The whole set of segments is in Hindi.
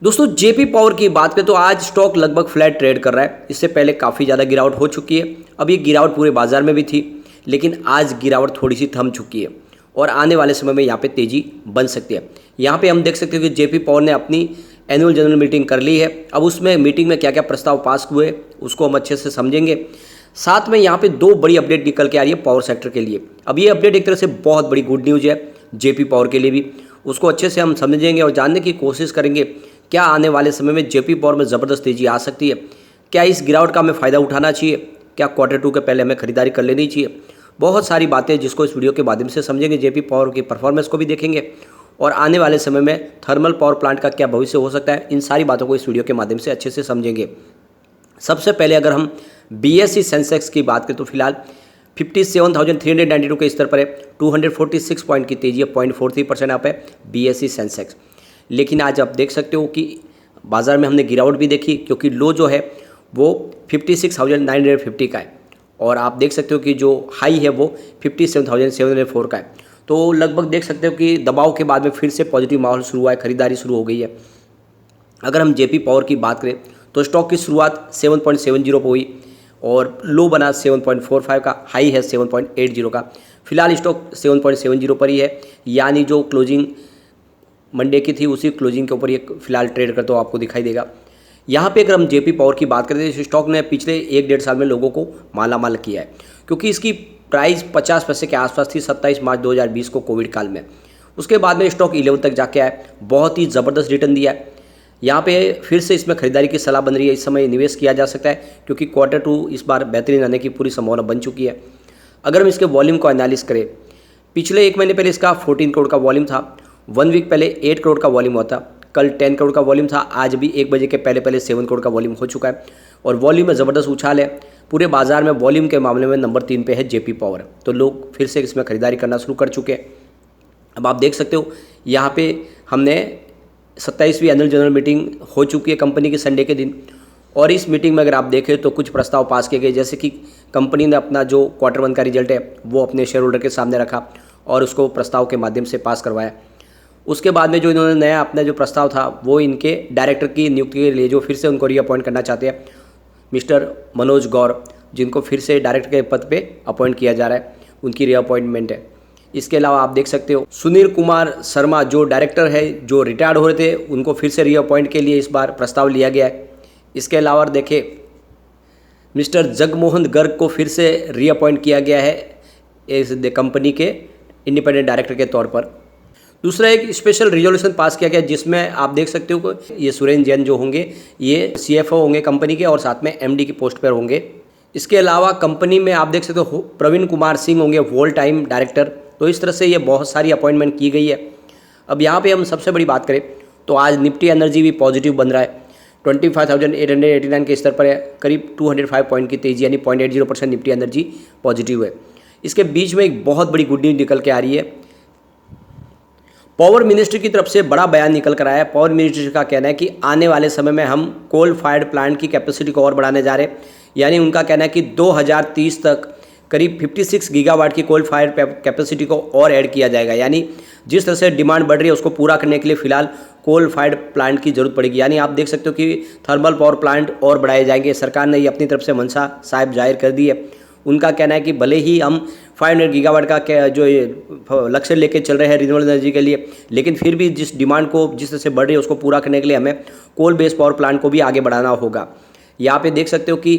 दोस्तों जेपी पावर की बात करें तो आज स्टॉक लगभग फ्लैट ट्रेड कर रहा है। इससे पहले काफ़ी ज़्यादा गिरावट हो चुकी है। अब ये गिरावट पूरे बाजार में भी थी, लेकिन आज गिरावट थोड़ी सी थम चुकी है और आने वाले समय में यहाँ पे तेज़ी बन सकती है। यहाँ पे हम देख सकते हो कि जेपी पावर ने अपनी एनुअल जनरल मीटिंग कर ली है। अब उसमें मीटिंग में क्या क्या प्रस्ताव पास हुए उसको हम अच्छे से समझेंगे। साथ में यहाँ पे दो बड़ी अपडेट निकल के आ रही है पावर सेक्टर के लिए। अब ये अपडेट एक तरह से बहुत बड़ी गुड न्यूज़ है जेपी पावर के लिए भी। उसको अच्छे से हम समझेंगे और जानने की कोशिश करेंगे क्या आने वाले समय में जेपी पावर में ज़बरदस्त तेज़ी आ सकती है, क्या इस गिरावट का हमें फ़ायदा उठाना चाहिए, क्या Q2 के पहले हमें खरीदारी कर लेनी चाहिए। बहुत सारी बातें जिसको इस वीडियो के माध्यम से समझेंगे। जेपी पावर की परफॉर्मेंस को भी देखेंगे और आने वाले समय में थर्मल पावर प्लांट का क्या भविष्य हो सकता है, इन सारी बातों को इस वीडियो के माध्यम से अच्छे से समझेंगे। सबसे पहले अगर हम BSE सेंसेक्स की बात करें तो फिलहाल 57,392 के स्तर पर है। 246 पॉइंट की तेजी है, 0.43% अप है BSE सेंसेक्स। लेकिन आज आप देख सकते हो कि बाज़ार में हमने गिरावट भी देखी, क्योंकि लो जो है वो 56,950 का है और आप देख सकते हो कि जो हाई है वो 57,704 का है। तो लगभग देख सकते हो कि दबाव के बाद में फिर से पॉजिटिव माहौल शुरू हुआ है, खरीदारी शुरू हो गई है। अगर हम जेपी पावर की बात करें तो स्टॉक की शुरुआत 7.70 पर हुई और लो बना 7.45 का, हाई है 7.80 का। फिलहाल स्टॉक 7.70 पर ही है, यानी जो क्लोजिंग मंडे की थी उसी क्लोजिंग के ऊपर ये फिलहाल ट्रेड करते हो आपको दिखाई देगा। यहाँ पे अगर हम जेपी पावर की बात करें तो स्टॉक ने पिछले 1-1.5 साल में लोगों को माला माल किया है, क्योंकि इसकी प्राइस 50 पैसे के आसपास थी 27 मार्च 2020 को कोविड काल में। उसके बाद में स्टॉक 11 तक जाके आया, बहुत ही ज़बरदस्त रिटर्न दिया है। यहाँ पे फिर से इसमें खरीदारी की सलाह बन रही है। इस समय निवेश किया जा सकता है क्योंकि Q2 इस बार बेहतरीन आने की पूरी संभावना बन चुकी है। अगर हम इसके वॉल्यूम को एनालिस करें, पिछले 1 महीने पहले इसका 14 करोड़ का वॉल्यूम था, 1 वीक पहले 8 करोड़ का वॉल्यूम हुआ था, कल 10 करोड़ का वॉल्यूम था, आज भी 1 बजे के पहले 7 करोड़ का वॉल्यूम हो चुका है और वॉल्यूम में ज़बरदस्त उछाल है। पूरे बाजार में वॉल्यूम के मामले में नंबर 3 पे है जेपी पावर, तो लोग फिर से इसमें खरीदारी करना शुरू कर चुके हैं। अब आप देख सकते हो यहाँ पे हमने 27वीं एनुअल जनरल मीटिंग हो चुकी है कंपनी की संडे के दिन, और इस मीटिंग में अगर आप देखें तो कुछ प्रस्ताव पास किए गए, जैसे कि कंपनी ने अपना जो Q1 का रिजल्ट है वो अपने शेयर होल्डर के सामने रखा और उसको प्रस्ताव के माध्यम से पास करवाया। उसके बाद में जो इन्होंने नया अपना जो प्रस्ताव था वो इनके डायरेक्टर की नियुक्ति के लिए जो फिर से उनको रीअपॉइंट करना चाहते हैं, मिस्टर मनोज गौर, जिनको फिर से डायरेक्टर के पद पे अपॉइंट किया जा रहा है, उनकी रीअपॉइंटमेंट है। इसके अलावा आप देख सकते हो सुनील कुमार शर्मा जो डायरेक्टर है, जो रिटायर्ड हो रहे थे, उनको फिर से रीअपॉइंट के लिए इस बार प्रस्ताव लिया गया है। इसके अलावा देखें मिस्टर जगमोहन गर्ग को फिर से रीअपॉइंट किया गया है इस कंपनी के इंडिपेंडेंट डायरेक्टर के तौर पर। दूसरा एक स्पेशल रिजोल्यूशन पास किया गया जिसमें आप देख सकते हो कि ये सुरेंद्र जैन जो होंगे ये CFO होंगे कंपनी के और साथ में MD की पोस्ट पर होंगे। इसके अलावा कंपनी में आप देख सकते हो प्रवीण कुमार सिंह होंगे होल टाइम डायरेक्टर। तो इस तरह से ये बहुत सारी अपॉइंटमेंट की गई है। अब यहाँ पे हम सबसे बड़ी बात करें तो आज निफ्टी एनर्जी भी पॉजिटिव बन रहा है, 25,889 के स्तर पर है, करीब 205 पॉइंट की तेजी, यानी 0.80% निफ्टी एनर्जी पॉजिटिव है। इसके बीच में एक बहुत बड़ी गुड न्यूज़ निकल के आ रही है। पावर मिनिस्ट्री की तरफ से बड़ा बयान निकल कर आया है। पावर मिनिस्ट्री का कहना है कि आने वाले समय में हम कोल फायर्ड प्लांट की कैपेसिटी को और बढ़ाने जा रहे हैं, यानी उनका कहना है कि 2030 तक करीब 56 गीगावाट की कोल फायर कैपेसिटी को और ऐड किया जाएगा। यानी जिस तरह से डिमांड बढ़ रही है उसको पूरा करने के लिए फिलहाल कोल फायर्ड प्लांट की जरूरत पड़ेगी। यानी आप देख सकते हो कि थर्मल पावर प्लांट और बढ़ाए जाएंगे। सरकार ने ये अपनी तरफ से मंशा साहब जाहिर कर दी है। उनका कहना है कि भले ही हम 500 गीगावाट का जो लक्ष्य लेके चल रहे हैं रिन्यूएबल एनर्जी के लिए, लेकिन फिर भी जिस डिमांड को जिस तरह से बढ़ रही है उसको पूरा करने के लिए हमें कोल बेस्ड पावर प्लांट को भी आगे बढ़ाना होगा। यहाँ पे देख सकते हो कि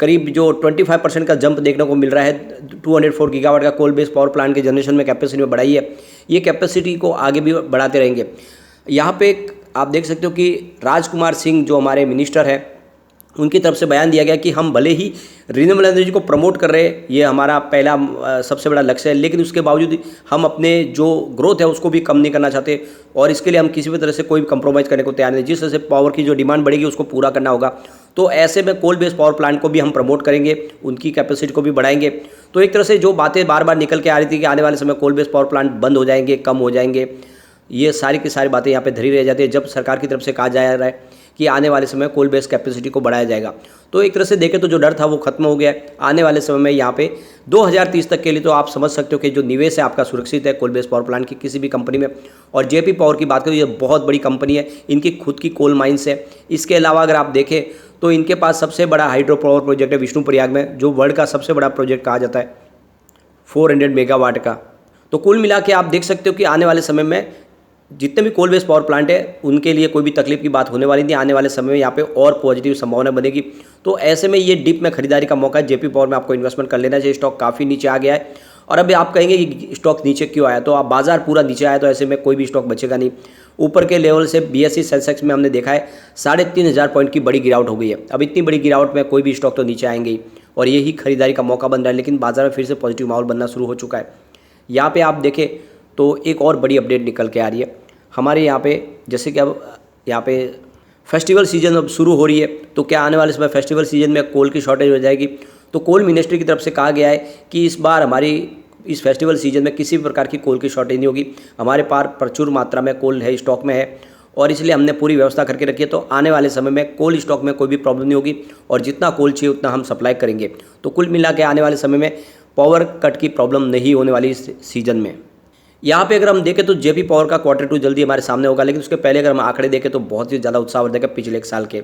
करीब जो 25% का जंप देखने को मिल रहा है, 204 गीगावाट का कोल बेस्ड पावर प्लांट के जनरेशन में कैपेसिटी में बढ़ाई है। ये कैपेसिटी को आगे भी बढ़ाते रहेंगे। यहाँ पे आप देख सकते हो कि राजकुमार सिंह जो हमारे मिनिस्टर हैं उनकी तरफ से बयान दिया गया कि हम भले ही रिन्यूएबल एनर्जी को प्रमोट कर रहे हैं, ये हमारा पहला सबसे बड़ा लक्ष्य है, लेकिन उसके बावजूद हम अपने जो ग्रोथ है उसको भी कम नहीं करना चाहते और इसके लिए हम किसी भी तरह से कोई कंप्रोमाइज़ करने को तैयार नहीं। जिस तरह से पावर की जो डिमांड बढ़ेगी उसको पूरा करना होगा। तो ऐसे में कोल बेस्ड पावर प्लांट को भी हम प्रमोट करेंगे, उनकी कैपेसिटी को भी बढ़ाएंगे। तो एक तरह से जो बातें बार बार निकल के आ रही थी कि आने वाले समय कोल बेस्ड पावर प्लांट बंद हो जाएंगे, कम हो जाएंगे, ये सारी की सारी बातें यहाँ पे धरी रह जाती है। जब सरकार की तरफ से कहा जा रहा है कि आने वाले समय कोल बेस्ड कैपेसिटी को बढ़ाया जाएगा। तो एक तरह से देखें तो जो डर था वो खत्म हो गया है। आने वाले समय में यहाँ पे 2030 तक के लिए तो आप समझ सकते हो कि जो निवेश है आपका सुरक्षित है कोल बेस्ड पावर प्लांट की किसी भी कंपनी में। और जेपी पावर की बात करें, ये बहुत बड़ी कंपनी है, इनकी खुद की कोल माइंस है। इसके अलावा अगर आप देखें तो इनके पास सबसे बड़ा हाइड्रो पावर प्रोजेक्ट है विष्णुप्रयाग में, जो वर्ल्ड का सबसे बड़ा प्रोजेक्ट कहा जाता है 400 मेगावाट का। तो कुल मिला के आप देख सकते हो कि आने वाले समय में जितने भी कोल बेस्ड पावर प्लांट है उनके लिए कोई भी तकलीफ की बात होने वाली नहीं। आने वाले समय में यहाँ पे और पॉजिटिव संभावना बनेगी। तो ऐसे में ये डिप में खरीदारी का मौका है, जेपी पावर में आपको इन्वेस्टमेंट कर लेना चाहिए। स्टॉक काफ़ी नीचे आ गया है और अभी आप कहेंगे कि स्टॉक नीचे क्यों आया, तो आप बाजार पूरा नीचे आया तो ऐसे में कोई भी स्टॉक बचेगा नहीं। ऊपर के लेवल से BSE सेंसेक्स में हमने देखा है 3500 पॉइंट की बड़ी गिरावट हो गई है। अब इतनी बड़ी गिरावट में कोई भी स्टॉक तो नीचे आएंगे ही और यही खरीदारी का मौका बन रहा है। लेकिन बाजार में फिर से पॉजिटिव माहौल बनना शुरू हो चुका है। यहाँ पे आप देखें तो एक और बड़ी अपडेट निकल के आ रही है हमारे यहाँ पे, जैसे कि अब यहाँ पे फेस्टिवल सीजन अब शुरू हो रही है, तो क्या आने वाले समय फेस्टिवल सीजन में कोल की शॉर्टेज हो जाएगी। तो कोल मिनिस्ट्री की तरफ से कहा गया है कि इस बार हमारी इस फेस्टिवल सीजन में किसी भी प्रकार की कोल की शॉर्टेज नहीं होगी। हमारे पास प्रचुर मात्रा में कोल है, स्टॉक में है और इसलिए हमने पूरी व्यवस्था करके रखी है। तो आने वाले समय में कोल स्टॉक में कोई भी प्रॉब्लम नहीं होगी और जितना कोल चाहिए उतना हम सप्लाई करेंगे। तो कुल मिला के आने वाले समय में पावर कट की प्रॉब्लम नहीं होने वाली इस सीजन में। यहाँ पे अगर हम देखें तो जेपी पावर का Q2 जल्दी हमारे सामने होगा, लेकिन उसके पहले अगर हम आंकड़े देखें तो बहुत ही ज़्यादा उत्साहवर्धक है। पिछले एक साल के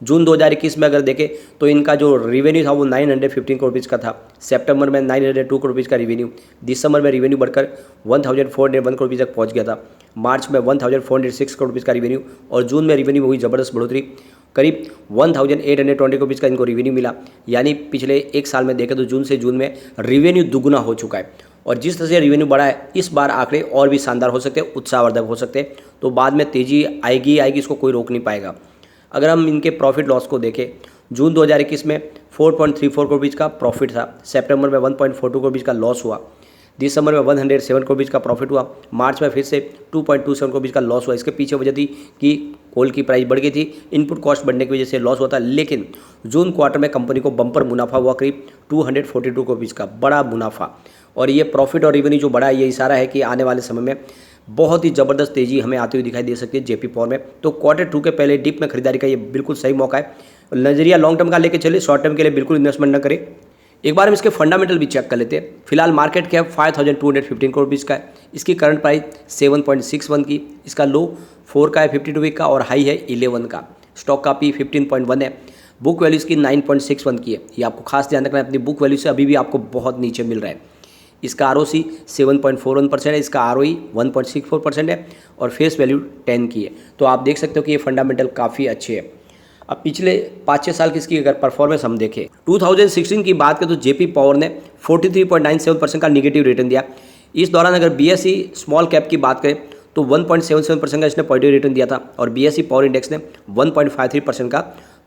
जून 2021 में अगर देखें तो इनका जो रिवेन्यू था वो 915 करोड़ रुपीज़ का था। सितंबर में 902 करोड़ रुपीज़ का रिवेन्यू, दिसंबर में रिवेन्यू बढ़कर 1401 करोड़ रुपीज़ तक पहुँच गया था। मार्च में 1406 करोड़ रुपीज़ का रिवेन्यू और जून में रिवेन्यू में हुई ज़बरदस्त बढ़ोतरी, करीब 1820 करोड़ रुपीज़ का इनको रिवेन्यू मिला। यानी पिछले एक साल में देखें तो जून से जून में रिवेन्यू दुगुना हो चुका है। और जिस तरह से रिवेन्यू बढ़ा है इस बार आंकड़े और भी शानदार हो सकते हैं, उत्साहवर्धक हो सकते हैं। तो बाद में तेज़ी आएगी, इसको कोई रोक नहीं पाएगा। अगर हम इनके प्रॉफिट लॉस को देखें, जून 2021 में 4.34 करोड़ रुपीज़ का प्रॉफिट था, सितंबर में 1.42 करोड़ रुपीज़ का लॉस हुआ, दिसंबर में 107 करोड़ रुपीज़ का प्रॉफिट हुआ, मार्च में फिर से 2.27 करोड़ रुपीज़ का लॉस हुआ। इसके पीछे वजह थी कि कोल की प्राइस बढ़ गई थी, इनपुट कॉस्ट बढ़ने की वजह से लॉस हुआ था। लेकिन जून क्वार्टर में कंपनी को बम्पर मुनाफा हुआ, करीब 242 करोड़ रुपीज़ का बड़ा मुनाफा। और ये प्रॉफिट और रेवेन्यू जो बढ़ा है ये इशारा है कि आने वाले समय में बहुत ही ज़बरदस्त तेज़ी हमें आती हुई दिखाई दे सकती है जेपी पावर में। तो Q2 के पहले डिप में खरीदारी का ये बिल्कुल सही मौका है। नज़रिया लॉन्ग टर्म का लेके चले, शॉर्ट टर्म के लिए बिल्कुल इन्वेस्टमेंट न करें। एक बार हम इसके फंडामेंटल भी चेक कर लेते हैं। फिलहाल मार्केट कैप 5215 करोड़ रुपीज़ का है, इसकी करंट प्राइस 7.61 की, इसका लो 4 का है 52 वीक का और हाई है 11 का। स्टॉक का P 15.1 है, बुक वैल्यू इसकी 9.61 की है। ये आपको खास ध्यान रखना है, अपनी बुक वैल्यू से अभी भी आपको बहुत नीचे मिल रहा है। इसका ROC 7.41% है, इसका ROE 1.64% है और फेस वैल्यू 10 की है। तो आप देख सकते हो कि ये फंडामेंटल काफ़ी अच्छे है। अब पिछले 5-6 साल की इसकी अगर परफॉर्मेंस हम देखें, 2016 की बात करें तो जेपी पावर ने 43.97% का निगेटिव रिटर्न दिया। इस दौरान अगर BSE स्मॉल कैप की बात करें तो 1.77% का इसने पॉजिटिव रिटर्न दिया था और BSE पावर इंडेक्स ने 1.53% का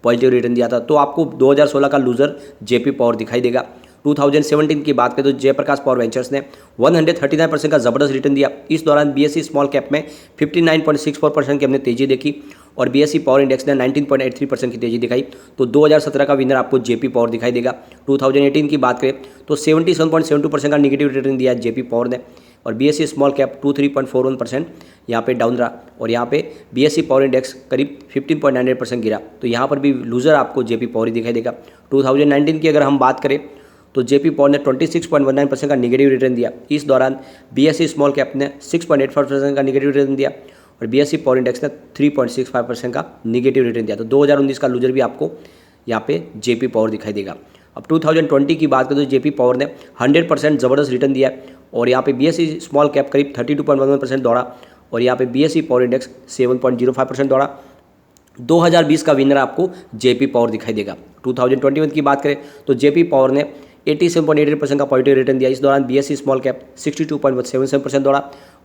पॉजिटिव रिटर्न दिया था। तो आपको 2016 का लूजर जेपी पावर दिखाई देगा। 2017 की बात करें तो जयप्रकाश पावर वेंचर्स ने 139% का ज़बरदस्त रिटर्न दिया। इस दौरान BSE स्मॉल कैप में 59.64% की हमने तेज़ी देखी और BSE पावर इंडेक्स ने 19.83% की तेज़ी दिखाई। तो 2017 का विनर आपको जेपी पावर दिखाई देगा। 2018 की बात करें तो 77.72% का निगेटिव रिटर्न दिया जेपी पावर ने और BSE स्मॉल कैप 23.41% यहाँ पे डाउन रहा और यहाँ पे BSE पावर इंडेक्स करीब 15.98% गिरा। तो यहाँ पर भी लूजर आपको जेपी पावर ही दिखाई देगा। 2019 की अगर हम बात करें तो जेपी पावर ने 26.19% का निगेटिव रिटर्न दिया। इस दौरान BSE स्मॉल कैप ने 6.85% का निगेटिव रिटर्न दिया और BSE पावर इंडेक्स ने 3.65% का निगेटिव रिटर्न दिया। तो 2019 का लूजर भी आपको यहाँ पे जेपी पावर दिखाई देगा। अब 2020 की बात करें तो जेपी पावर ने 100% ज़बरदस्त रिटर्न दिया और यहाँ पे BSE स्मॉल कैप करीब 32.11% दौड़ा और यहाँ पे BSE पावर इंडेक्स 7.05% दौड़ा। 2020 का विनर आपको जेपी पावर दिखाई देगा। 2021 की बात करें तो जेपी पावर ने 87.88% का पॉजिटिव रिटर्न दिया। इस दौरान BSE स्मॉल कैप 62.77% दौड़ा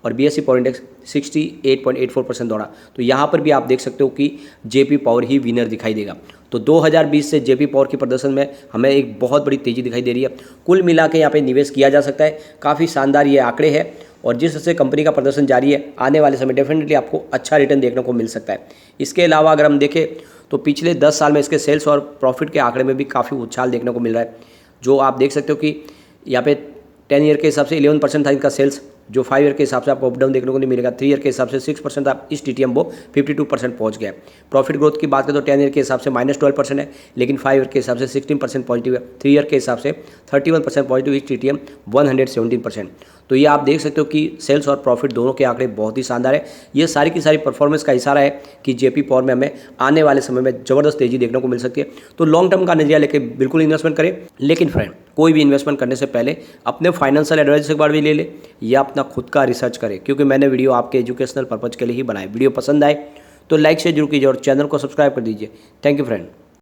और BSE पावर इंडेक्स 68.84% दौड़ा। तो यहाँ पर भी आप देख सकते हो कि जेपी पावर ही विनर दिखाई देगा। तो 2020 से जेपी पावर के प्रदर्शन में हमें एक बहुत बड़ी तेज़ी दिखाई दे रही है। कुल मिला के यहाँ पे निवेश किया जा सकता है। काफ़ी शानदार ये आंकड़े हैं और जिस तरह से कंपनी का प्रदर्शन जारी है आने वाले समय डेफिनेटली आपको अच्छा रिटर्न देखने को मिल सकता है। इसके अलावा अगर हम देखें तो पिछले 10 साल में इसके सेल्स और प्रॉफिट के आंकड़े में भी काफ़ी उछाल देखने को मिल रहा है। जो आप देख सकते हो कि यहाँ पे 10 ईयर के हिसाब से 11% था इनका सेल्स जो 5 ईयर के हिसाब से आपको अप डाउन देखने को नहीं मिलेगा। 3 ईयर के हिसाब से 6% था, इस TTM वो 52% पहुंच गया। प्रॉफिट ग्रोथ की बात करें तो 10 ईयर के हिसाब से -12% है, लेकिन 5 ईयर के हिसाब से 16% पॉजिटिव है। 3 ईयर के हिसाब से 31% पॉजिटिव, इस TTM 117%। तो ये आप देख सकते हो कि सेल्स और प्रॉफिट दोनों के आंकड़े बहुत ही शानदार है। ये सारी की सारी परफॉर्मेंस का इशारा है कि JP पावर में हमें आने वाले समय में ज़बरदस्त तेजी देखने को मिल सकती है। तो लॉन्ग टर्म का नजरिया लेके बिल्कुल इन्वेस्टमेंट करें, लेकिन फ्रेंड कोई भी इन्वेस्टमेंट करने से पहले अपने फाइनेंशियल एडवाइजर से एक बार भी ले ले या अपना खुद का रिसर्च करें, क्योंकि मैंने वीडियो आपके एजुकेशनल पर्पज़ के लिए ही बनाए। वीडियो पसंद आए तो लाइक से जरूर कीजिए और चैनल को सब्सक्राइब कर दीजिए। Thank you friend.